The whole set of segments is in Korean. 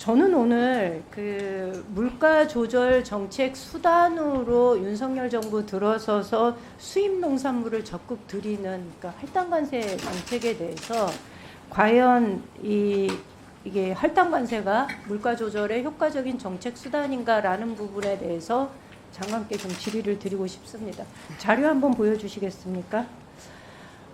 저는 오늘 그 물가 조절 정책 수단으로 윤석열 정부 들어서서 수입 농산물을 적극 들이는 그러니까 할당 관세 정책에 대해서 과연 이게 할당 관세가 물가 조절에 효과적인 정책 수단인가라는 부분에 대해서 장관께 좀 질의를 드리고 싶습니다. 자료 한번 보여주시겠습니까?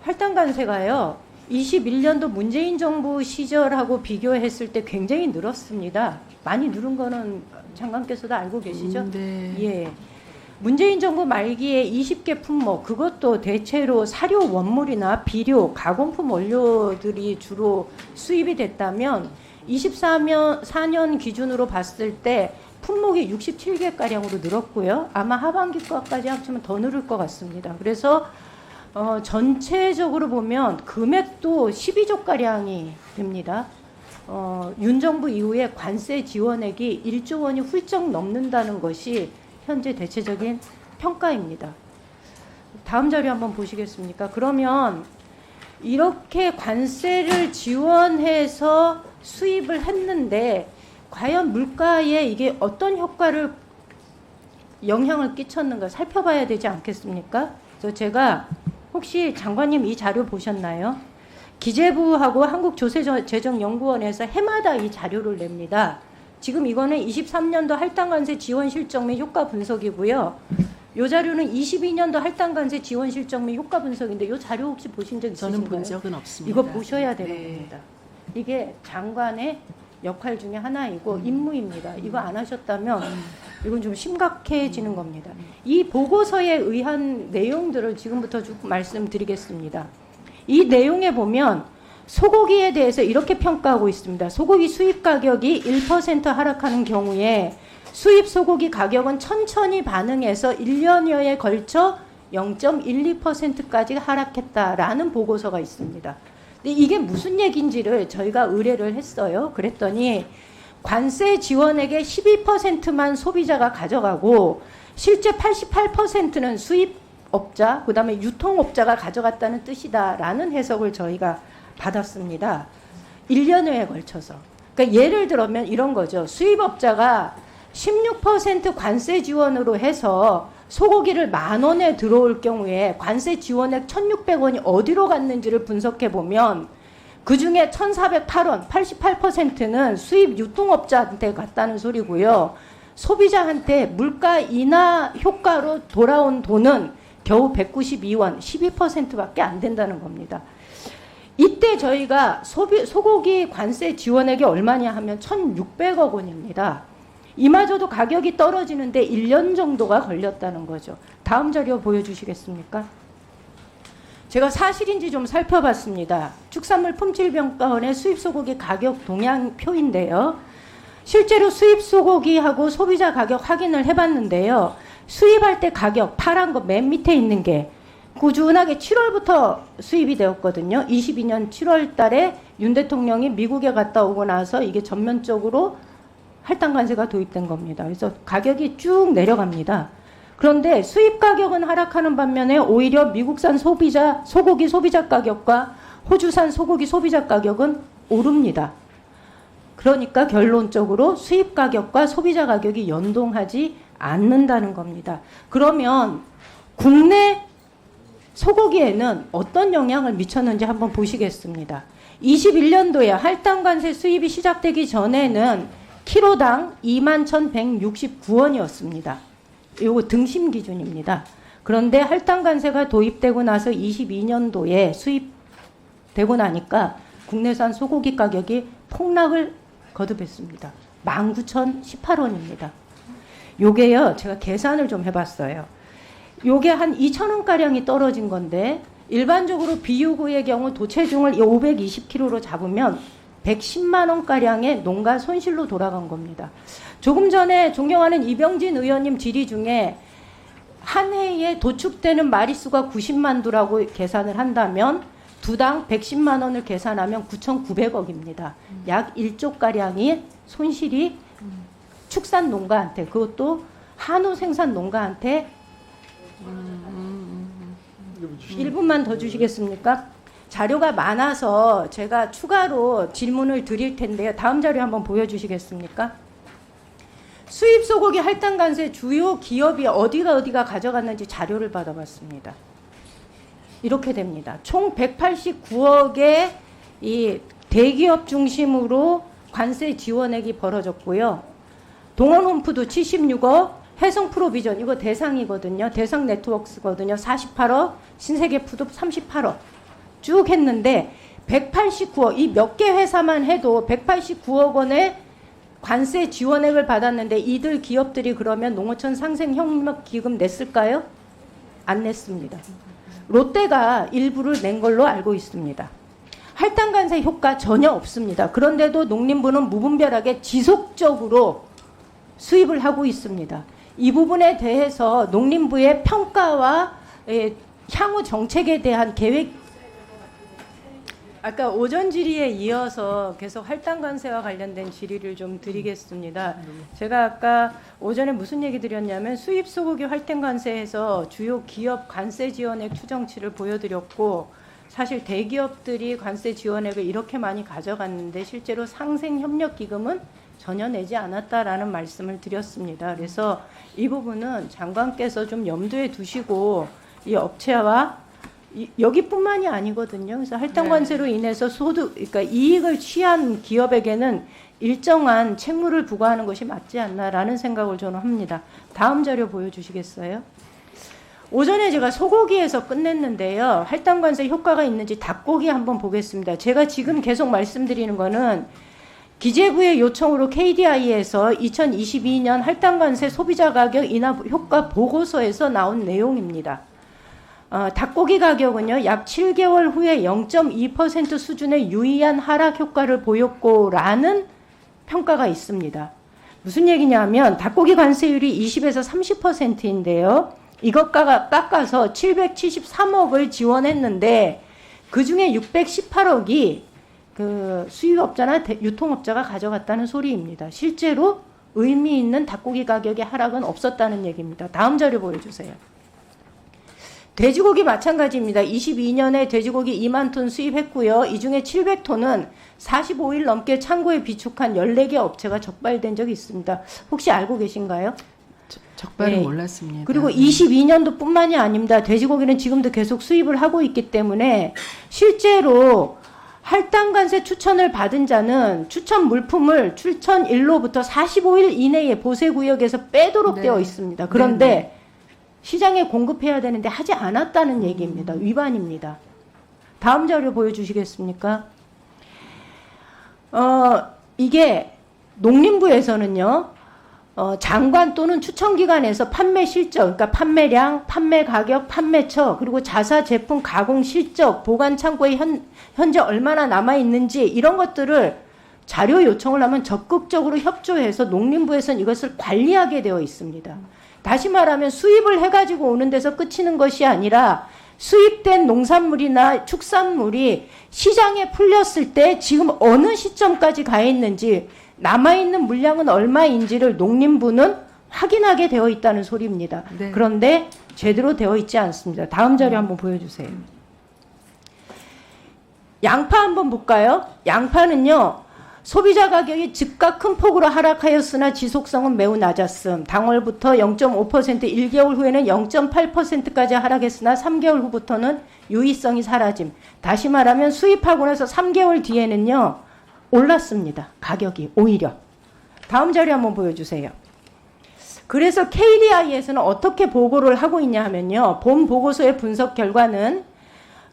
할당 관세가요. 21년도 문재인 정부 시절하고 비교했을 때 굉장히 늘었습니다. 많이 늘은 거는 장관께서도 알고 계시죠? 네. 예. 문재인 정부 말기에 20개 품목, 그것도 대체로 사료 원물이나 비료, 가공품 원료들이 주로 수입이 됐다면 24년 기준으로 봤을 때 품목이 67개가량으로 늘었고요. 아마 하반기 거까지 합치면 더 늘을 것 같습니다. 그래서 전체적으로 보면 금액도 12조가량이 됩니다. 윤 정부 이후에 관세 지원액이 1조 원이 훌쩍 넘는다는 것이 현재 대체적인 평가입니다. 다음 자료 한번 보시겠습니까? 그러면 이렇게 관세를 지원해서 수입을 했는데 과연 물가에 이게 어떤 효과를 영향을 끼쳤는가 살펴봐야 되지 않겠습니까? 그래서 제가 혹시 장관님 이 자료 보셨나요? 기재부하고 한국조세재정연구원에서 해마다 이 자료를 냅니다. 지금 이거는 23년도 할당관세 지원 실적 및 효과 분석이고요. 이 자료는 22년도 할당관세 지원 실적 및 효과 분석인데 이 자료 혹시 보신 적 있으신가요? 저는 본 적은 없습니다. 이거 보셔야 되는 네. 겁니다. 이게 장관의 역할 중에 하나이고 임무입니다. 이거 안 하셨다면 이건 좀 심각해지는 겁니다. 이 보고서에 의한 내용들을 지금부터 쭉 말씀드리겠습니다. 이 내용에 보면 소고기에 대해서 이렇게 평가하고 있습니다. 소고기 수입 가격이 1% 하락하는 경우에 수입 소고기 가격은 천천히 반응해서 1년여에 걸쳐 0.12%까지 하락했다라는 보고서가 있습니다. 근데 이게 무슨 얘기인지를 저희가 의뢰를 했어요. 그랬더니 관세 지원액의 12%만 소비자가 가져가고 실제 88%는 수입업자, 그다음에 유통업자가 가져갔다는 뜻이다라는 해석을 저희가 받았습니다. 1년여에 걸쳐서. 그러니까 예를 들면 이런 거죠. 수입업자가 16% 관세 지원으로 해서 소고기를 10,000원에 들어올 경우에 관세 지원액 1,600원이 어디로 갔는지를 분석해 보면 그중에 1,408원, 88%는 수입 유통업자한테 갔다는 소리고요. 소비자한테 물가 인하 효과로 돌아온 돈은 겨우 192원, 12%밖에 안 된다는 겁니다. 이때 저희가 소고기 관세 지원액이 얼마냐 하면 1,600억 원입니다. 이마저도 가격이 떨어지는데 1년 정도가 걸렸다는 거죠. 다음 자료 보여주시겠습니까? 제가 사실인지 좀 살펴봤습니다. 축산물 품질평가원의 수입 소고기 가격 동향표인데요. 실제로 수입 소고기하고 소비자 가격 확인을 해봤는데요. 수입할 때 가격 파란 거 맨 밑에 있는 게 꾸준하게 7월부터 수입이 되었거든요. 22년 7월 달에 윤 대통령이 미국에 갔다 오고 나서 이게 전면적으로 할당 관세가 도입된 겁니다. 그래서 가격이 쭉 내려갑니다. 그런데 수입 가격은 하락하는 반면에 오히려 미국산 소고기 소비자 가격과 호주산 소고기 소비자 가격은 오릅니다. 그러니까 결론적으로 수입 가격과 소비자 가격이 연동하지 않는다는 겁니다. 그러면 국내 소고기에는 어떤 영향을 미쳤는지 한번 보시겠습니다. 21년도에 할당 관세 수입이 시작되기 전에는 키로당 21,169원이었습니다. 이거 등심 기준입니다. 그런데 할당 관세가 도입되고 나서 22년도에 수입되고 나니까 국내산 소고기 가격이 폭락을 거듭했습니다. 19,018원입니다. 요게요, 제가 계산을 좀 해봤어요. 요게 한 2,000원가량이 떨어진 건데 일반적으로 비유구의 경우 도체중을 520kg로 잡으면 110만 원가량의 농가 손실로 돌아간 겁니다. 조금 전에 존경하는 이병진 의원님 질의 중에 한 해에 도축되는 마리수가 90만 두라고 계산을 한다면 두당 110만 원을 계산하면 9,900억입니다. 약 1조가량의 손실이 축산 농가한테, 그것도 한우 생산 농가한테 1분만 더 주시겠습니까? 자료가 많아서 제가 추가로 질문을 드릴 텐데요. 다음 자료 한번 보여주시겠습니까? 수입 소고기 할당 관세 주요 기업이 어디가 가져갔는지 자료를 받아봤습니다. 이렇게 됩니다. 총 189억의 이 대기업 중심으로 관세 지원액이 벌어졌고요. 동원홈푸드 76억, 해성프로비전 이거 대상이거든요. 대상 네트워크거든요. 48억, 신세계푸드 38억 쭉 했는데 189억 이 몇 개 회사만 해도 189억 원의 관세 지원액을 받았는데 이들 기업들이 그러면 농어촌 상생협력기금 냈을까요? 안 냈습니다. 롯데가 일부를 낸 걸로 알고 있습니다. 할당 관세 효과 전혀 없습니다. 그런데도 농림부는 무분별하게 지속적으로 수입을 하고 있습니다. 이 부분에 대해서 농림부의 평가와 향후 정책에 대한 계획 아까 오전 질의에 이어서 계속 할당 관세와 관련된 질의를 좀 드리겠습니다. 제가 아까 오전에 무슨 얘기 드렸냐면 수입 소고기 할당 관세에서 주요 기업 관세 지원액 추정치를 보여드렸고 사실 대기업들이 관세 지원액을 이렇게 많이 가져갔는데 실제로 상생협력기금은 전혀 내지 않았다라는 말씀을 드렸습니다. 그래서 이 부분은 장관께서 좀 염두에 두시고 이 업체와 여기뿐만이 아니거든요. 그래서 할당 관세로 인해서 소득, 그러니까 이익을 취한 기업에게는 일정한 책무를 부과하는 것이 맞지 않나라는 생각을 저는 합니다. 다음 자료 보여주시겠어요? 오전에 제가 소고기에서 끝냈는데요. 할당 관세 효과가 있는지 닭고기 한번 보겠습니다. 제가 지금 계속 말씀드리는 거는 기재부의 요청으로 KDI에서 2022년 할당 관세 소비자 가격 인하 효과 보고서에서 나온 내용입니다. 닭고기 가격은요, 약 7개월 후에 0.2% 수준의 유의한 하락 효과를 보였고라는 평가가 있습니다. 무슨 얘기냐면 닭고기 관세율이 20에서 30%인데요. 이것과 깎아서 773억을 지원했는데 그 중에 618억이 그 수입업자나 유통업자가 가져갔다는 소리입니다. 실제로 의미 있는 닭고기 가격의 하락은 없었다는 얘기입니다. 다음 자료 보여주세요. 돼지고기 마찬가지입니다. 22년에 돼지고기 2만 톤 수입했고요. 이 중에 700톤은 45일 넘게 창고에 비축한 14개 업체가 적발된 적이 있습니다. 혹시 알고 계신가요? 적발은 몰랐습니다. 그리고 22년도뿐만이 아닙니다. 돼지고기는 지금도 계속 수입을 하고 있기 때문에 실제로 할당 관세 추천을 받은 자는 추천 물품을 추천일로부터 45일 이내에 보세구역에서 빼도록 되어 있습니다. 그런데 시장에 공급해야 되는데 하지 않았다는 얘기입니다. 위반입니다. 다음 자료 보여주시겠습니까? 이게 농림부에서는요. 장관 또는 추천기관에서 판매 실적, 그러니까 판매량, 판매 가격, 판매처, 그리고 자사 제품 가공 실적, 보관 창고에 현재 얼마나 남아있는지 이런 것들을 자료 요청을 하면 적극적으로 협조해서 농림부에서는 이것을 관리하게 되어 있습니다. 다시 말하면 수입을 해가지고 오는 데서 그치는 것이 아니라 수입된 농산물이나 축산물이 시장에 풀렸을 때 지금 어느 시점까지 가 있는지 남아있는 물량은 얼마인지를 농림부는 확인하게 되어 있다는 소리입니다. 네. 그런데 제대로 되어 있지 않습니다. 다음 자료 한번 보여주세요. 양파 한번 볼까요? 양파는요. 소비자 가격이 즉각 큰 폭으로 하락하였으나 지속성은 매우 낮았음. 당월부터 0.5%, 1개월 후에는 0.8%까지 하락했으나 3개월 후부터는 유의성이 사라짐. 다시 말하면 수입하고 나서 3개월 뒤에는요. 올랐습니다. 가격이 오히려. 다음 자료 한번 보여주세요. 그래서 KDI에서는 어떻게 보고를 하고 있냐 하면요. 본 보고서의 분석 결과는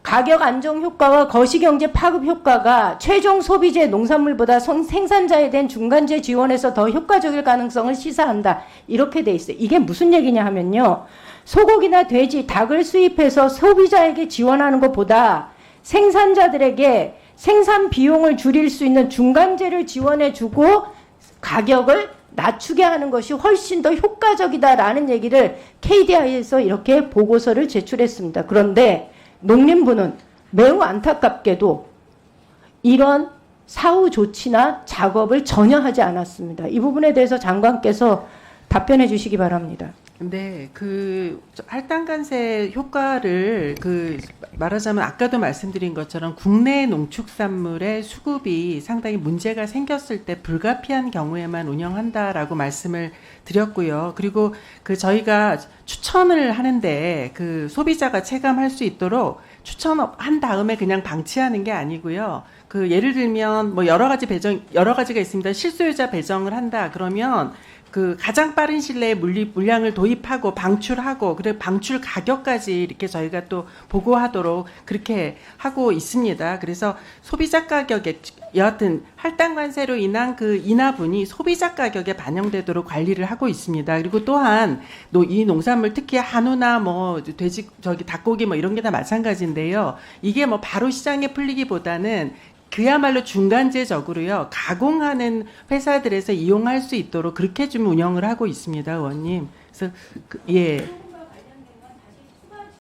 가격 안정 효과와 거시경제 파급 효과가 최종 소비재 농산물보다 생산자에 대한 중간재 지원에서 더 효과적일 가능성을 시사한다. 이렇게 돼 있어요. 이게 무슨 얘기냐 하면요. 소고기나 돼지, 닭을 수입해서 소비자에게 지원하는 것보다 생산자들에게 생산 비용을 줄일 수 있는 중간재를 지원해주고 가격을 낮추게 하는 것이 훨씬 더 효과적이다라는 얘기를 KDI에서 이렇게 보고서를 제출했습니다. 그런데 농림부는 매우 안타깝게도 이런 사후 조치나 작업을 전혀 하지 않았습니다. 이 부분에 대해서 장관께서 답변해 주시기 바랍니다. 근데 할당관세 효과를 말하자면 아까도 말씀드린 것처럼 국내 농축산물의 수급이 상당히 문제가 생겼을 때 불가피한 경우에만 운영한다라고 말씀을 드렸고요. 그리고 저희가 추천을 하는데 소비자가 체감할 수 있도록 추천한 다음에 그냥 방치하는 게 아니고요. 예를 들면 여러 가지가 있습니다. 실소유자 배정을 한다 그러면 가장 빠른 신내에 물량을 도입하고 방출하고 그리고 방출 가격까지 이렇게 저희가 또 보고하도록 그렇게 하고 있습니다. 그래서 소비자 가격에 여하튼 할당관세로 인한 인하분이 소비자 가격에 반영되도록 관리를 하고 있습니다. 그리고 또한 이 농산물 특히 한우나 돼지 닭고기 이런 게 다 마찬가지인데요. 이게 바로 시장에 풀리기보다는 그야말로 중간재적으로요, 가공하는 회사들에서 이용할 수 있도록 그렇게 좀 운영을 하고 있습니다, 의원님. 그래서, 예.